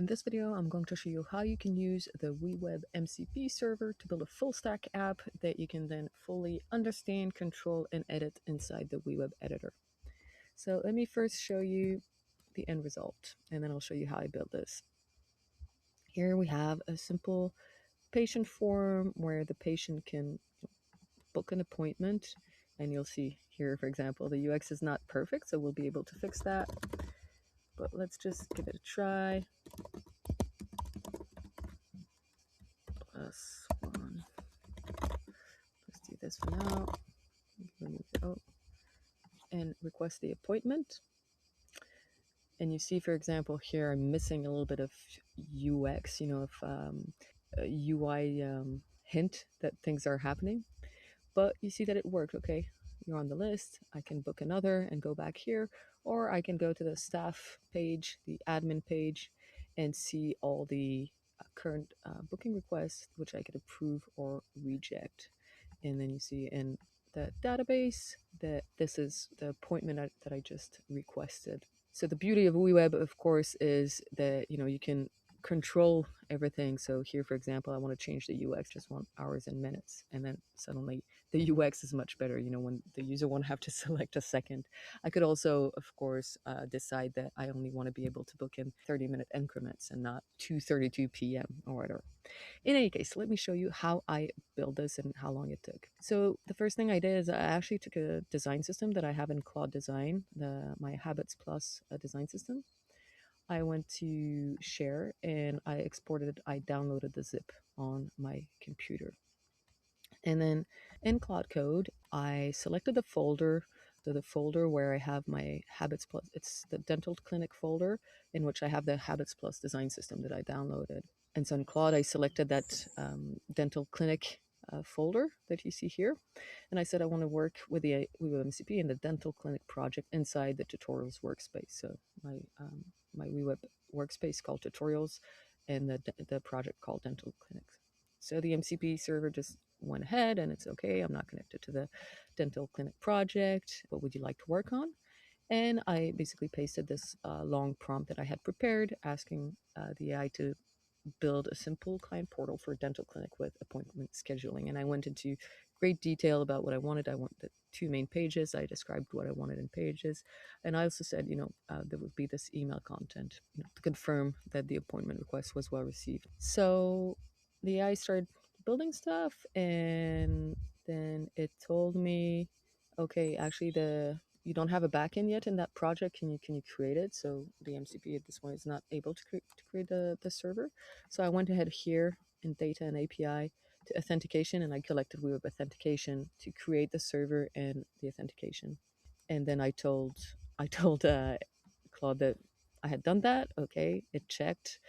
In this video, I'm going to show you how you can use the WeWeb MCP server to build a full stack app that you can then fully understand, control, and edit inside the WeWeb editor. So let me first show you the end result, and then I'll show you how I built this. Here we have a simple patient form where the patient can book an appointment, and you'll see here, for example, the UX is not perfect, so we'll be able to fix that. But let's just give it a try. +1. Let's do this for now. Remove it out and request the appointment. And you see, for example, here I'm missing a little bit of UX, of a UI hint that things are happening. But you see that it worked. Okay, you're on the list. I can book another and go back here, or I can go to the staff page, the admin page, and see all the current booking requests, which I could approve or reject. And then you see in the database that this is the appointment that I just requested. So the beauty of WeWeb, of course, is that you can control everything. So here, for example, I want to change the UX, just want hours and minutes, and then suddenly the UX is much better. When the user won't have to select a second. I could also, of course, decide that I only want to be able to book in 30-minute increments and not 2:32 p.m. or whatever. In any case, let me show you how I built this and how long it took. So the first thing I did is I actually took a design system that I have in Claude Design, my Habits Plus design system. I went to share and I downloaded the zip on my computer. And then in Claude Code, I selected the folder, the folder where I have my Habits Plus. It's the dental clinic folder in which I have the Habits Plus design system that I downloaded. And so in Claude, I selected that dental clinic folder that you see here. And I said I want to work with the WeWeb MCP in the dental clinic project inside the tutorials workspace. So my WeWeb workspace called tutorials and the project called dental clinics. So the MCP server just went ahead and it's okay. I'm not connected to the dental clinic project. What would you like to work on? And I basically pasted this long prompt that I had prepared asking the AI to build a simple client portal for a dental clinic with appointment scheduling. And I went into great detail about what I wanted. I wanted 2 main pages. I described what I wanted in pages. And I also said, there would be this email content to confirm that the appointment request was well received. So the AI started building stuff, and then it told me, okay, actually you don't have a backend yet in that project. Can you create it? So the MCP at this point is not able to create the server. So I went ahead here in data and API to authentication, and I collected WeWeb authentication to create the server and the authentication. And then I told Claude that I had done that. Okay, it checked.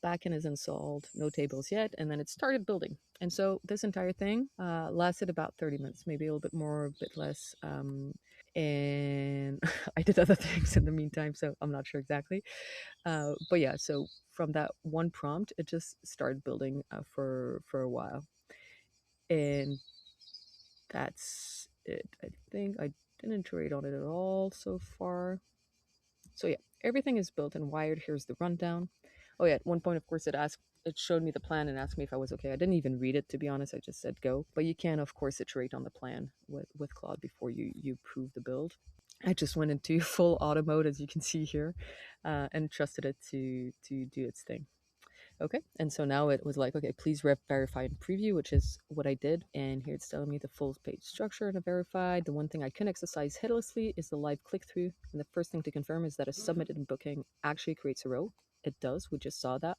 Backend is installed, no tables yet, and then it started building. And so this entire thing lasted about 30 minutes, maybe a little bit more, a bit less. And I did other things in the meantime, so I'm not sure exactly. But yeah, so from that one prompt, it just started building for a while. And that's it. I think I didn't iterate on it at all so far. So yeah, everything is built and wired. Here's the rundown. Oh yeah, at one point, of course, it showed me the plan and asked me if I was okay. I didn't even read it, to be honest. I just said go. But you can, of course, iterate on the plan with Claude before you prove the build. I just went into full auto mode, as you can see here, and trusted it to do its thing. Okay, and so now it was like, okay, please verify and preview, which is what I did. And here it's telling me the full page structure and verified. The one thing I can exercise headlessly is the live click-through. And the first thing to confirm is that a submitted booking actually creates a row. It does, we just saw that.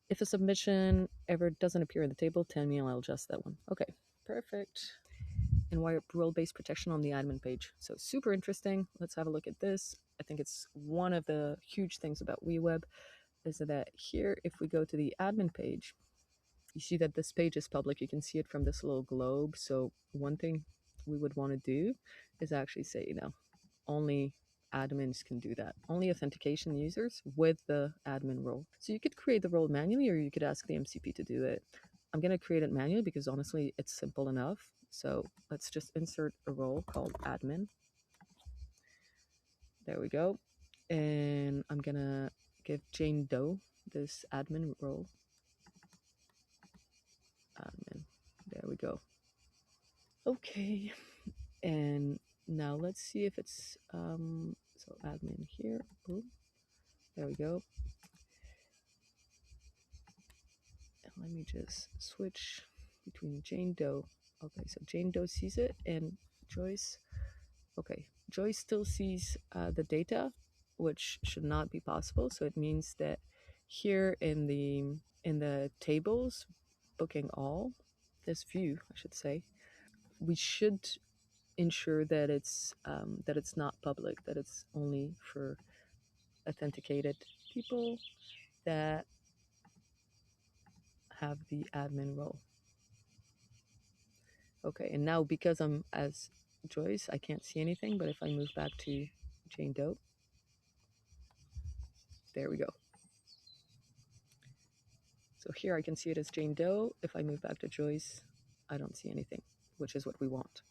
If a submission ever doesn't appear in the table, tell me and I'll adjust that one. Okay, perfect. And wire role-based protection on the admin page. So super interesting. Let's have a look at this. I think it's one of the huge things about WeWeb is that here, if we go to the admin page, you see that this page is public. You can see it from this little globe. So one thing we would want to do is actually say, only admins can do that. Only authentication users with the admin role. So you could create the role manually, or you could ask the MCP to do it. I'm going to create it manually because honestly, it's simple enough. So let's just insert a role called admin. There we go. And I'm going to give Jane Doe this admin role. Admin. There we go. Okay. And now let's see if it's so admin here. Oh, there we go. And let me just switch between Jane Doe. Okay, so Jane Doe sees it, and Joyce. Okay, Joyce still sees the data, which should not be possible. So it means that here in the tables, booking all, this view, I should say, we should ensure that it's not public, that it's only for authenticated people that have the admin role. Okay, and now because I'm as Joyce, I can't see anything, but if I move back to Jane Doe, there we go. So here I can see it as Jane Doe. If I move back to Joyce, I don't see anything, which is what we want.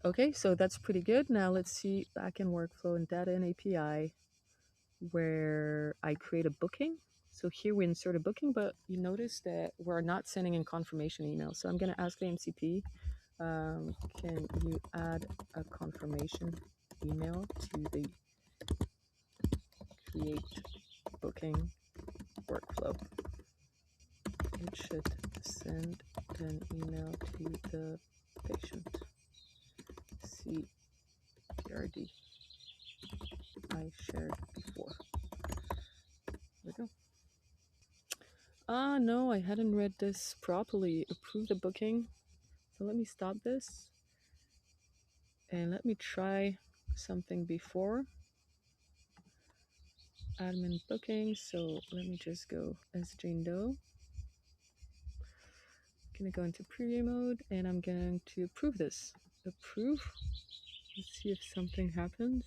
Okay, so that's pretty good. Now let's see backend workflow and data and API where I create a booking. So here we insert a booking, but you notice that we're not sending in confirmation email. So I'm going to ask the MCP, can you add a confirmation email to the create booking workflow? It should send an email to the patient. See PRD I shared before. There we go. No, I hadn't read this properly. Approve the booking. So let me stop this and let me try something before. Admin booking. So let me just go as Jane Doe. I'm gonna go into preview mode and I'm going to approve this. Approve. Let's see if something happens.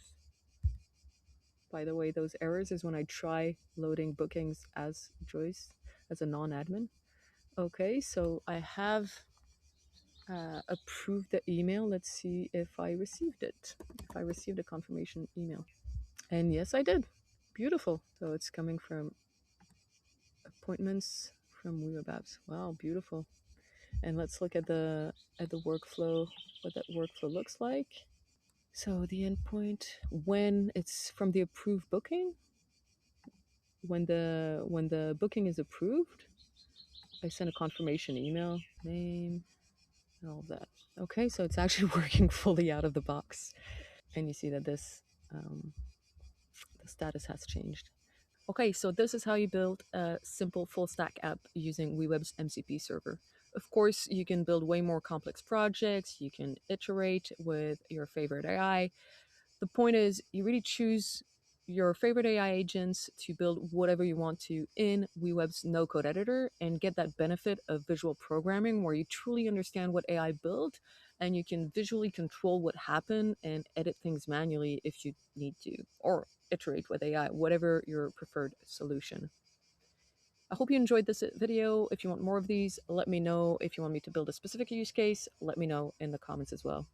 By the way, those errors is when I try loading bookings as Joyce, as a non-admin. Okay, so I have approved the email. Let's see if I received it. If I received a confirmation email. And yes, I did. Beautiful. So it's coming from appointments from WeWeb apps. Wow, beautiful. And let's look at the workflow, what that workflow looks like. So the endpoint, when it's from the approved booking, when the booking is approved, I send a confirmation email, name, and all of that. Okay, so it's actually working fully out of the box. And you see that this, the status has changed. Okay, so this is how you build a simple full stack app using WeWeb's MCP server. Of course, you can build way more complex projects. You can iterate with your favorite AI. The point is, you really choose your favorite AI agents to build whatever you want to in WeWeb's no-code editor and get that benefit of visual programming where you truly understand what AI built and you can visually control what happened and edit things manually if you need to, or iterate with AI, whatever your preferred solution. I hope you enjoyed this video. If you want more of these, let me know. If you want me to build a specific use case, let me know in the comments as well.